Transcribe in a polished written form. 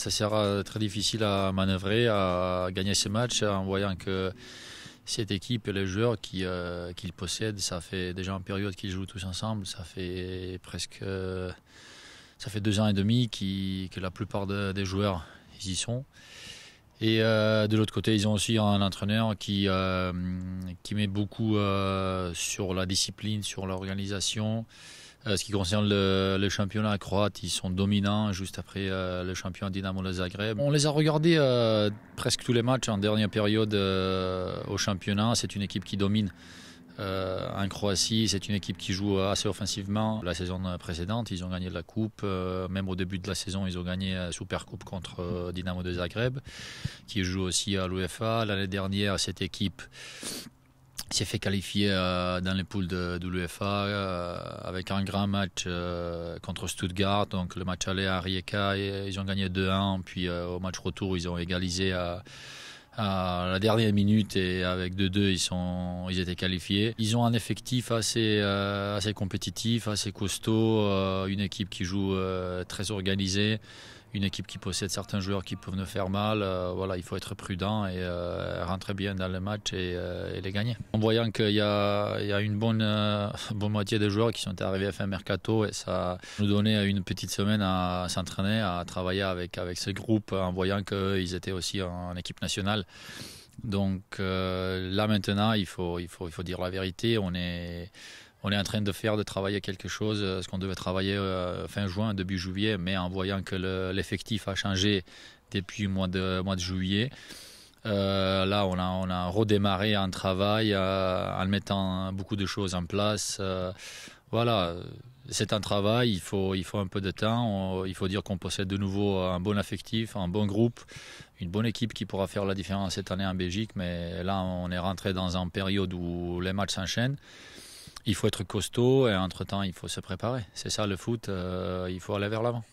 ça sera très difficile à manœuvrer, à gagner ce match en voyant que cette équipe et les joueurs qu'ils possèdent, ça fait déjà une période qu'ils jouent tous ensemble, ça fait 2 ans et demi que la plupart des joueurs ils y sont. Et de l'autre côté, ils ont aussi un entraîneur qui met beaucoup sur la discipline, sur l'organisation. Ce qui concerne le championnat croate, ils sont dominants juste après le champion Dinamo de Zagreb. On les a regardés presque tous les matchs en dernière période au championnat. C'est une équipe qui domine en Croatie. C'est une équipe qui joue assez offensivement. La saison précédente, ils ont gagné la coupe. Même au début de la saison, ils ont gagné la Supercoupe contre Dinamo de Zagreb, qui joue aussi à l'UEFA. L'année dernière, cette équipe s'est fait qualifier dans les poules de l'UEFA avec un grand match contre Stuttgart. Donc le match aller à Rijeka, ils ont gagné 2-1. Puis au match retour, ils ont égalisé à la dernière minute et avec 2-2, ils étaient qualifiés. Ils ont un effectif assez compétitif, assez costaud, une équipe qui joue très organisée. Une équipe qui possède certains joueurs qui peuvent nous faire mal. Voilà, il faut être prudent et rentrer bien dans le match et les gagner. En voyant qu'il y a une bonne moitié des joueurs qui sont arrivés à fin mercato, et ça nous donnait une petite semaine à s'entraîner, à travailler avec ce groupe, en voyant qu'ils étaient aussi en équipe nationale. Donc là maintenant, il faut dire la vérité. On est en train de travailler quelque chose, ce qu'on devait travailler fin juin, début juillet, mais en voyant que l'effectif a changé depuis le mois de juillet. Là, on a redémarré un travail en mettant beaucoup de choses en place. Voilà, c'est un travail, il faut un peu de temps. Il faut dire qu'on possède de nouveau un bon effectif, un bon groupe, une bonne équipe qui pourra faire la différence cette année en Belgique. Mais là, on est rentré dans une période où les matchs s'enchaînent. Il faut être costaud et entre-temps, il faut se préparer. C'est ça le foot, il faut aller vers l'avant.